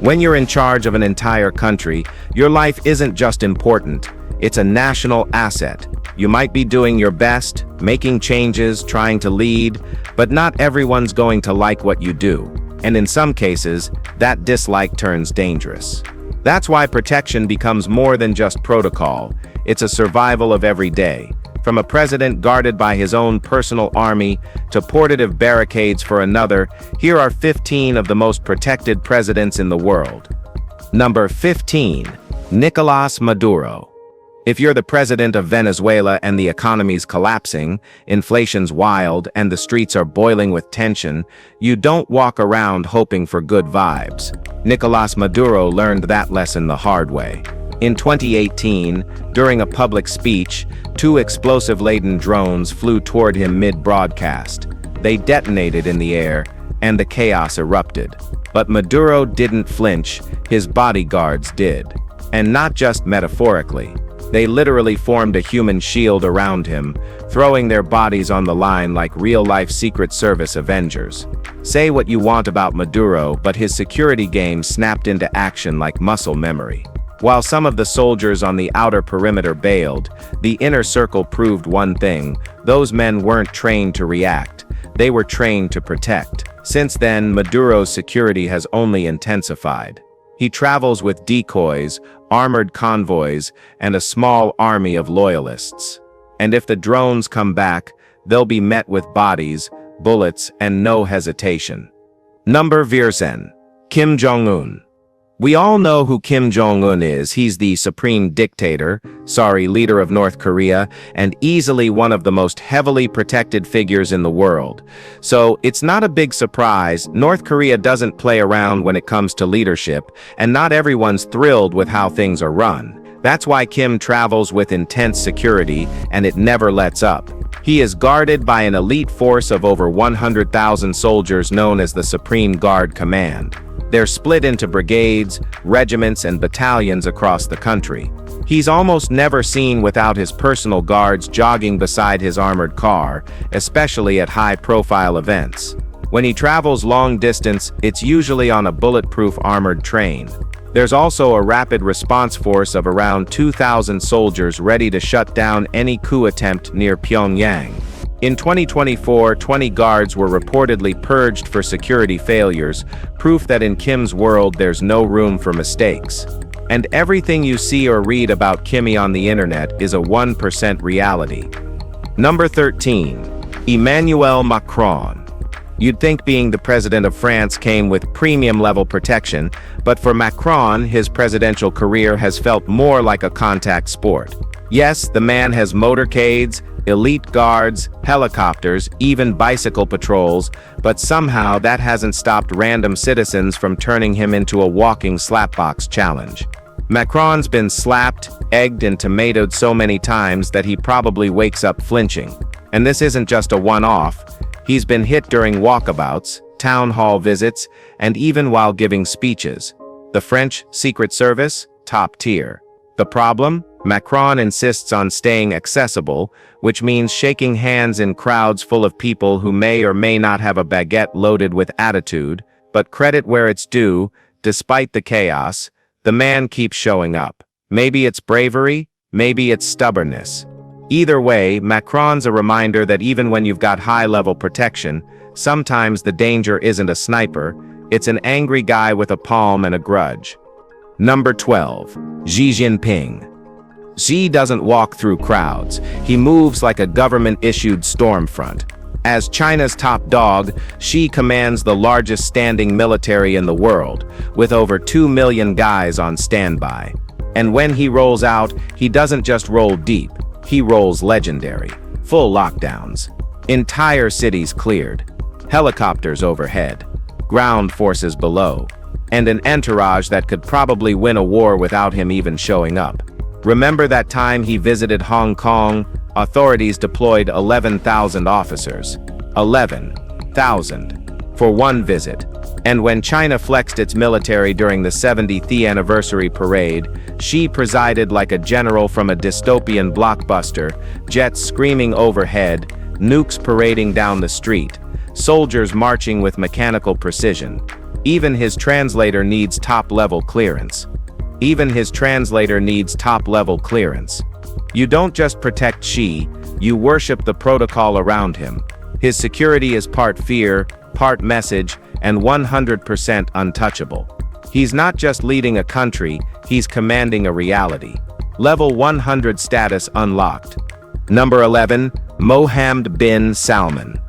When you're in charge of an entire country, your life isn't just important, it's a national asset. You might be doing your best, making changes, trying to lead, but not everyone's going to like what you do. And in some cases, that dislike turns dangerous. That's why protection becomes more than just protocol. It's a survival of every day. From a president guarded by his own personal army to portative barricades for another, here are 15 of the most protected presidents in the world. Number 15. Nicolás Maduro. If you're the president of Venezuela and the economy's collapsing, inflation's wild, and the streets are boiling with tension, you don't walk around hoping for good vibes. Nicolás Maduro learned that lesson the hard way. In 2018, during a public speech, 2 explosive-laden drones flew toward him mid-broadcast. They detonated in the air, and the chaos erupted. But Maduro didn't flinch, his bodyguards did. And not just metaphorically. They literally formed a human shield around him, throwing their bodies on the line like real-life Secret Service Avengers. Say what you want about Maduro, but his security game snapped into action like muscle memory. While some of the soldiers on the outer perimeter bailed, the inner circle proved one thing: those men weren't trained to react, they were trained to protect. Since then, Maduro's security has only intensified. He travels with decoys, armored convoys, and a small army of loyalists. And if the drones come back, they'll be met with bodies, bullets, and no hesitation. Number 14. Kim Jong-un. We all know who Kim Jong-un is. He's the supreme leader of North Korea, and easily one of the most heavily protected figures in the world. So it's not a big surprise, North Korea doesn't play around when it comes to leadership, and not everyone's thrilled with how things are run. That's why Kim travels with intense security, and it never lets up. He is guarded by an elite force of over 100,000 soldiers known as the Supreme Guard Command. They're split into brigades, regiments, and battalions across the country. He's almost never seen without his personal guards jogging beside his armored car, especially at high-profile events. When he travels long distance, it's usually on a bulletproof armored train. There's also a rapid response force of around 2,000 soldiers ready to shut down any coup attempt near Pyongyang. In 2024, 20 guards were reportedly purged for security failures, proof that in Kim's world there's no room for mistakes. And everything you see or read about Kimmy on the internet is a 1% reality. Number 13. Emmanuel Macron. You'd think being the president of France came with premium-level protection, but for Macron, his presidential career has felt more like a contact sport. Yes, the man has motorcades, elite guards, helicopters, even bicycle patrols, but somehow that hasn't stopped random citizens from turning him into a walking slapbox challenge. Macron's been slapped, egged, and tomatoed so many times that he probably wakes up flinching. And this isn't just a one-off. He's been hit during walkabouts, town hall visits, and even while giving speeches. The French Secret Service? Top tier. The problem? Macron insists on staying accessible, which means shaking hands in crowds full of people who may or may not have a baguette loaded with attitude, but credit where it's due, despite the chaos, the man keeps showing up. Maybe it's bravery, maybe it's stubbornness. Either way, Macron's a reminder that even when you've got high-level protection, sometimes the danger isn't a sniper, it's an angry guy with a palm and a grudge. Number 12. Xi Jinping. Xi doesn't walk through crowds. He moves like a government-issued storm front. As China's top dog, Xi commands the largest standing military in the world, with over 2 million guys on standby. And when he rolls out, he doesn't just roll deep, he rolls legendary. Full lockdowns. Entire cities cleared. Helicopters overhead. Ground forces below. And an entourage that could probably win a war without him even showing up. Remember that time he visited Hong Kong? Authorities deployed 11,000 officers. 11,000 for one visit. And when China flexed its military during the 70th anniversary parade, Xi presided like a general from a dystopian blockbuster, jets screaming overhead, nukes parading down the street, soldiers marching with mechanical precision. Even his translator needs top-level clearance. Even his translator needs top-level clearance. You don't just protect Xi, you worship the protocol around him. His security is part fear, part message, and 100% untouchable. He's not just leading a country, he's commanding a reality. Level 100 status unlocked. Number 11, Mohammed bin Salman.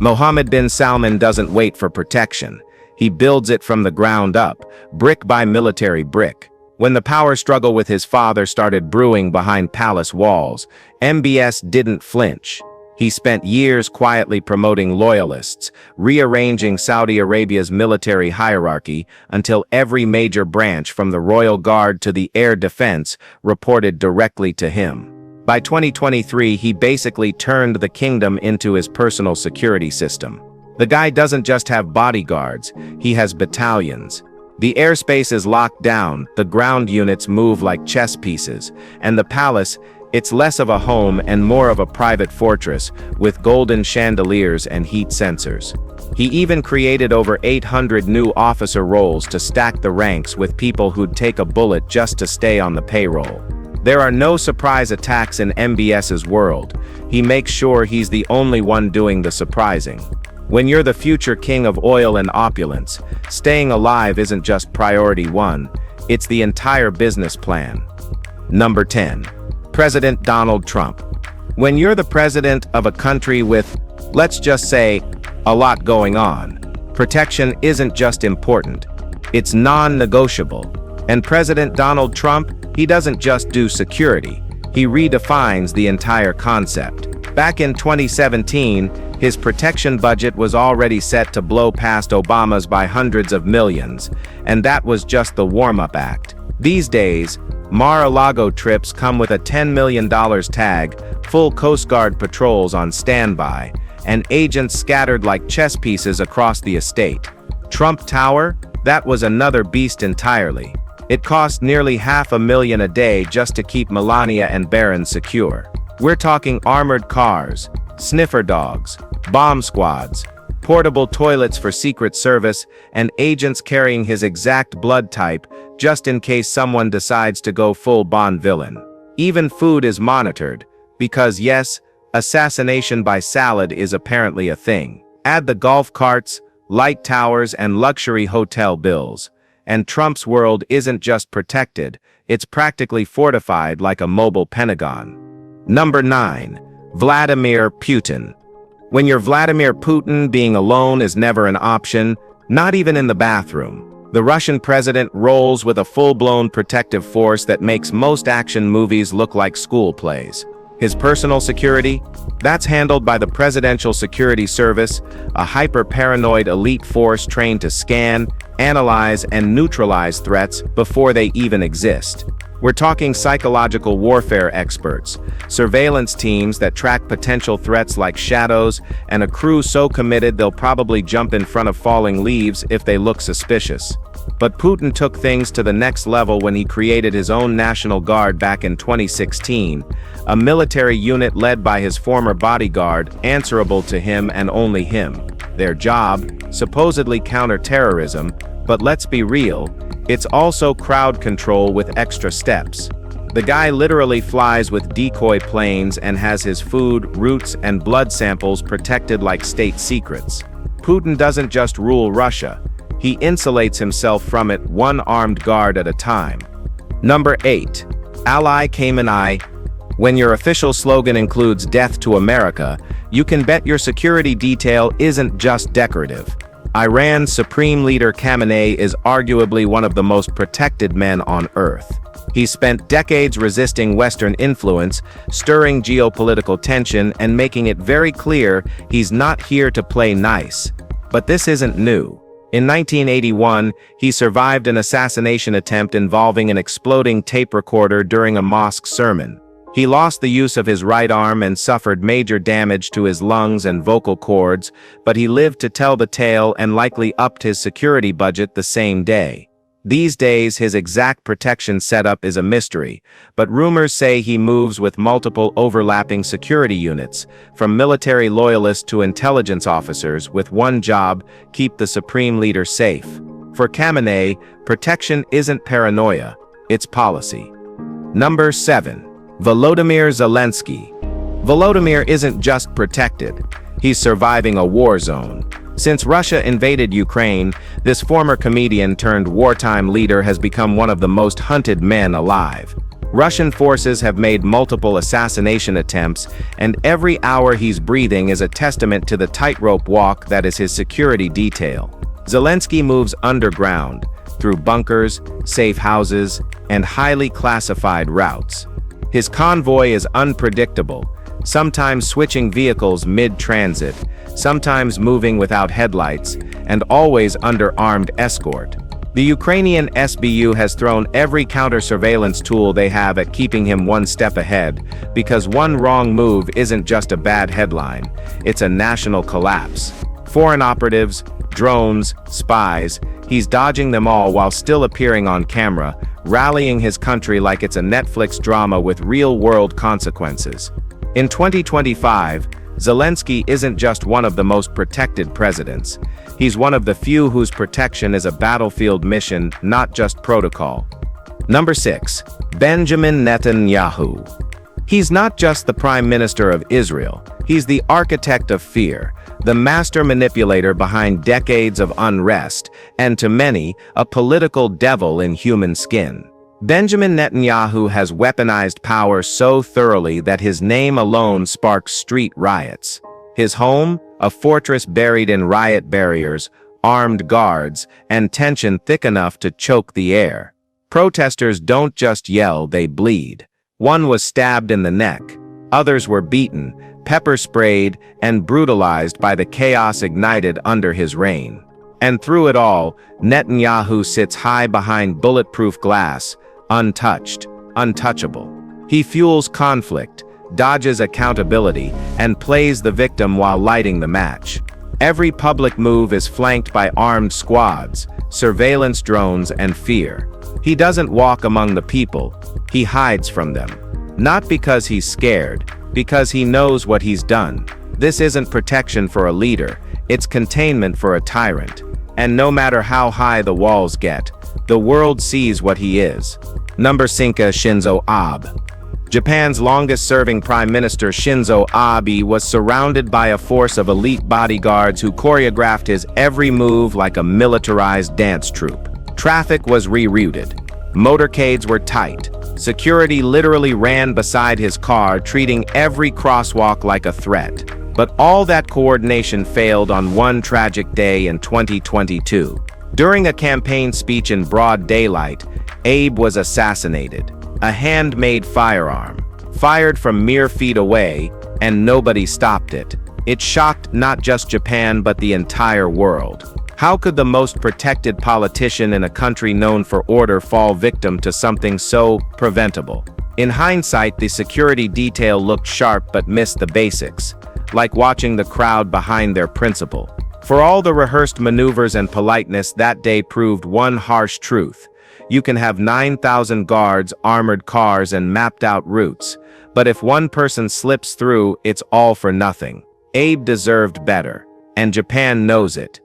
Mohammed bin Salman doesn't wait for protection. He builds it from the ground up, brick by military brick. When the power struggle with his father started brewing behind palace walls, MBS didn't flinch. He spent years quietly promoting loyalists, rearranging Saudi Arabia's military hierarchy until every major branch from the Royal Guard to the Air Defense reported directly to him. By 2023, he basically turned the kingdom into his personal security system. The guy doesn't just have bodyguards, he has battalions. The airspace is locked down, the ground units move like chess pieces, and the palace, it's less of a home and more of a private fortress, with golden chandeliers and heat sensors. He even created over 800 new officer roles to stack the ranks with people who'd take a bullet just to stay on the payroll. There are no surprise attacks in MBS's world. He makes sure he's the only one doing the surprising. When you're the future king of oil and opulence, staying alive isn't just priority one, it's the entire business plan. Number 10. President Donald Trump. When you're the president of a country with, let's just say, a lot going on, protection isn't just important, it's non-negotiable. And President Donald Trump, he doesn't just do security, he redefines the entire concept. Back in 2017, his protection budget was already set to blow past Obama's by hundreds of millions, and that was just the warm-up act. These days, Mar-a-Lago trips come with a $10 million tag, full Coast Guard patrols on standby, and agents scattered like chess pieces across the estate. Trump Tower? That was another beast entirely. It cost nearly $500,000 a day just to keep Melania and Barron secure. We're talking armored cars, sniffer dogs, bomb squads, portable toilets for Secret Service, and agents carrying his exact blood type just in case someone decides to go full Bond villain. Even food is monitored, because yes, assassination by salad is apparently a thing. Add the golf carts, light towers, and luxury hotel bills, and Trump's world isn't just protected, it's practically fortified like a mobile Pentagon. Number 9. Vladimir Putin. When you're Vladimir Putin, being alone is never an option, not even in the bathroom. The Russian president rolls with a full-blown protective force that makes most action movies look like school plays. His personal security? That's handled by the Presidential Security Service, a hyper-paranoid elite force trained to scan, analyze, and neutralize threats before they even exist. We're talking psychological warfare experts, surveillance teams that track potential threats like shadows, and a crew so committed they'll probably jump in front of falling leaves if they look suspicious. But Putin took things to the next level when he created his own National Guard back in 2016, a military unit led by his former bodyguard, answerable to him and only him. Their job, supposedly counter-terrorism, but let's be real, it's also crowd control with extra steps. The guy literally flies with decoy planes and has his food, routes, and blood samples protected like state secrets. Putin doesn't just rule Russia, he insulates himself from it one armed guard at a time. Number 8. Ally Khamenei. When your official slogan includes "Death to America," you can bet your security detail isn't just decorative. Iran's Supreme Leader Khamenei is arguably one of the most protected men on Earth. He spent decades resisting Western influence, stirring geopolitical tension, and making it very clear he's not here to play nice. But this isn't new. In 1981, he survived an assassination attempt involving an exploding tape recorder during a mosque sermon. He lost the use of his right arm and suffered major damage to his lungs and vocal cords, but he lived to tell the tale and likely upped his security budget the same day. These days, his exact protection setup is a mystery, but rumors say he moves with multiple overlapping security units, from military loyalists to intelligence officers, with one job: keep the Supreme Leader safe. For Khamenei, protection isn't paranoia, it's policy. Number 7. Volodymyr Zelensky. Volodymyr isn't just protected, he's surviving a war zone. Since Russia invaded Ukraine, this former comedian turned wartime leader has become one of the most hunted men alive. Russian forces have made multiple assassination attempts, and every hour he's breathing is a testament to the tightrope walk that is his security detail. Zelensky moves underground, through bunkers, safe houses, and highly classified routes. His convoy is unpredictable, sometimes switching vehicles mid-transit, sometimes moving without headlights, and always under armed escort. The Ukrainian SBU has thrown every counter-surveillance tool they have at keeping him one step ahead, because one wrong move isn't just a bad headline, it's a national collapse. Foreign operatives, drones, spies, he's dodging them all while still appearing on camera, rallying his country like it's a Netflix drama with real-world consequences. In 2025, Zelensky isn't just one of the most protected presidents. He's one of the few whose protection is a battlefield mission, not just protocol. Number 6. Benjamin Netanyahu. He's not just the Prime Minister of Israel, he's the architect of fear, the master manipulator behind decades of unrest, and to many, a political devil in human skin. Benjamin Netanyahu has weaponized power so thoroughly that his name alone sparks street riots. His home, a fortress buried in riot barriers, armed guards, and tension thick enough to choke the air. Protesters don't just yell, they bleed. One was stabbed in the neck. Others were beaten, pepper-sprayed, and brutalized by the chaos ignited under his reign. And through it all, Netanyahu sits high behind bulletproof glass, untouched, untouchable. He fuels conflict, dodges accountability, and plays the victim while lighting the match. Every public move is flanked by armed squads, surveillance drones, and fear. He doesn't walk among the people, he hides from them. Not because he's scared, because he knows what he's done. This isn't protection for a leader, it's containment for a tyrant. And no matter how high the walls get, the world sees what he is. Number 5. Shinzo Abe. Japan's longest-serving Prime Minister Shinzo Abe was surrounded by a force of elite bodyguards who choreographed his every move like a militarized dance troupe. Traffic was rerouted. Motorcades were tight. Security literally ran beside his car, treating every crosswalk like a threat. But all that coordination failed on one tragic day in 2022. During a campaign speech in broad daylight, Abe was assassinated. A handmade firearm, fired from mere feet away, and nobody stopped it. It shocked not just Japan but the entire world. How could the most protected politician in a country known for order fall victim to something so preventable? In hindsight, the security detail looked sharp but missed the basics, like watching the crowd behind their principal. For all the rehearsed maneuvers and politeness, that day proved one harsh truth. You can have 9,000 guards, armored cars, and mapped-out routes, but if one person slips through, it's all for nothing. Abe deserved better, and Japan knows it.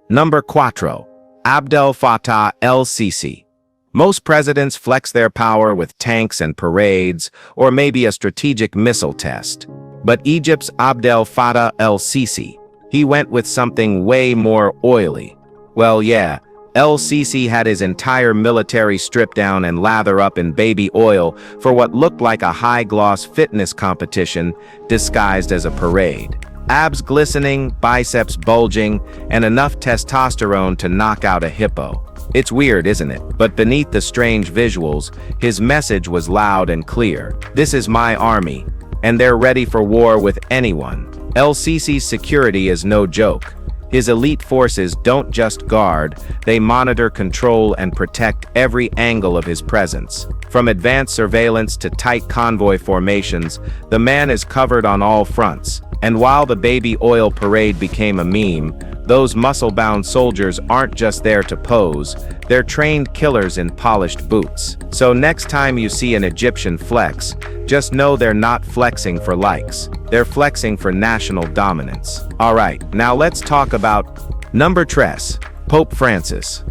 Number 4. Abdel Fattah el-Sisi. Most presidents flex their power with tanks and parades, or maybe a strategic missile test. But Egypt's Abdel Fattah el-Sisi, he went with something way more oily. Well, yeah, el-Sisi had his entire military stripped down and lather up in baby oil for what looked like a high-gloss fitness competition disguised as a parade. Abs glistening, biceps bulging, and enough testosterone to knock out a hippo. It's weird, isn't it? But beneath the strange visuals, his message was loud and clear. This is my army, and they're ready for war with anyone. El-Sisi's security is no joke. His elite forces don't just guard, they monitor, control, and protect every angle of his presence. From advanced surveillance to tight convoy formations, the man is covered on all fronts. And while the baby oil parade became a meme, those muscle-bound soldiers aren't just there to pose, they're trained killers in polished boots. So next time you see an Egyptian flex, just know they're not flexing for likes. They're flexing for national dominance. Alright, now let's talk about number 3, Pope Francis.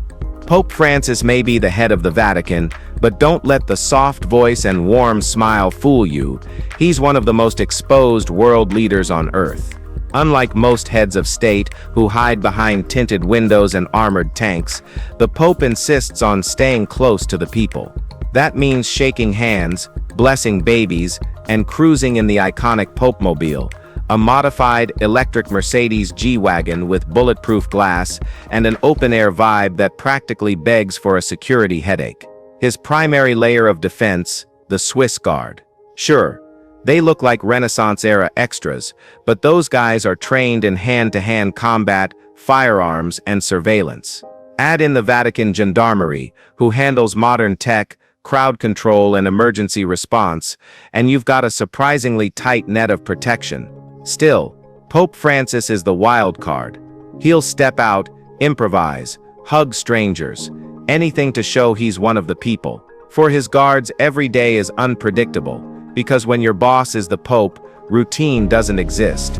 Pope Francis may be the head of the Vatican, but don't let the soft voice and warm smile fool you. He's one of the most exposed world leaders on earth. Unlike most heads of state who hide behind tinted windows and armored tanks, the Pope insists on staying close to the people. That means shaking hands, blessing babies, and cruising in the iconic Pope-mobile, a modified electric Mercedes G-Wagon with bulletproof glass and an open-air vibe that practically begs for a security headache. His primary layer of defense, the Swiss Guard. Sure, they look like Renaissance-era extras, but those guys are trained in hand-to-hand combat, firearms, and surveillance. Add in the Vatican Gendarmerie, who handles modern tech, crowd control, and emergency response, and you've got a surprisingly tight net of protection. Still, Pope Francis is the wild card. He'll step out, improvise, hug strangers, anything to show he's one of the people. For his guards, every day is unpredictable, because when your boss is the Pope, routine doesn't exist.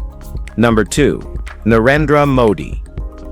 Number 2. Narendra Modi.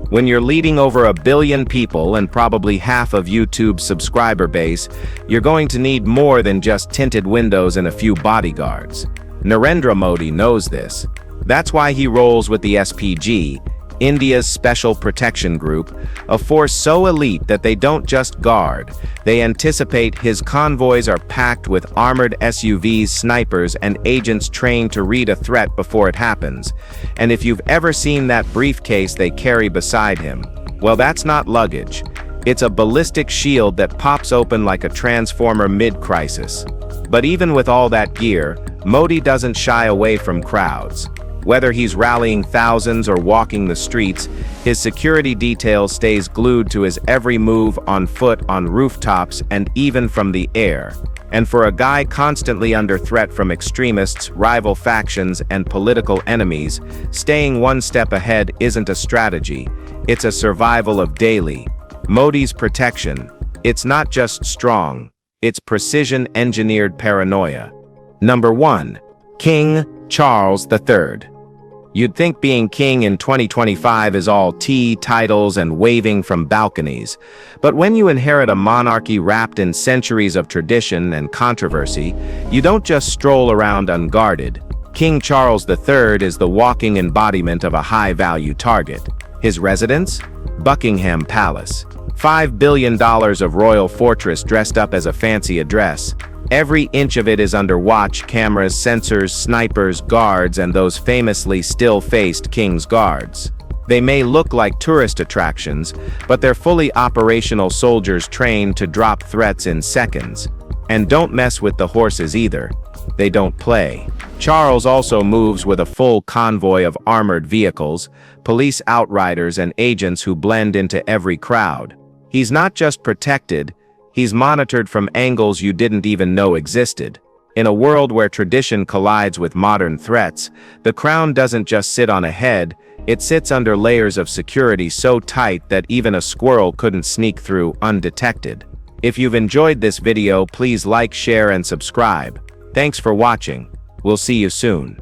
When you're leading over 1 billion people and probably half of YouTube's subscriber base, you're going to need more than just tinted windows and a few bodyguards. Narendra Modi knows this. That's why he rolls with the SPG, India's Special Protection Group, a force so elite that they don't just guard. They anticipate. His convoys are packed with armored SUVs, snipers, and agents trained to read a threat before it happens. And if you've ever seen that briefcase they carry beside him, well, that's not luggage. It's a ballistic shield that pops open like a transformer mid-crisis. But even with all that gear, Modi doesn't shy away from crowds. Whether he's rallying thousands or walking the streets, his security detail stays glued to his every move, on foot, on rooftops, and even from the air. And for a guy constantly under threat from extremists, rival factions, and political enemies, staying one step ahead isn't a strategy, it's a survival of daily. Modi's protection, it's not just strong, it's precision-engineered paranoia. Number 1. King Charles III. You'd think being king in 2025 is all tea, titles, and waving from balconies. But when you inherit a monarchy wrapped in centuries of tradition and controversy, you don't just stroll around unguarded. King Charles III is the walking embodiment of a high-value target. His residence? Buckingham Palace. $5 billion of royal fortress dressed up as a fancy address. Every inch of it is under watch, cameras, sensors, snipers, guards, and those famously still-faced King's Guards. They may look like tourist attractions, but they're fully operational soldiers trained to drop threats in seconds. And don't mess with the horses either. They don't play. Charles also moves with a full convoy of armored vehicles, police outriders, and agents who blend into every crowd. He's not just protected, he's monitored from angles you didn't even know existed. In a world where tradition collides with modern threats, the crown doesn't just sit on a head, it sits under layers of security so tight that even a squirrel couldn't sneak through undetected. If you've enjoyed this video, please like, share, and subscribe. Thanks for watching. We'll see you soon.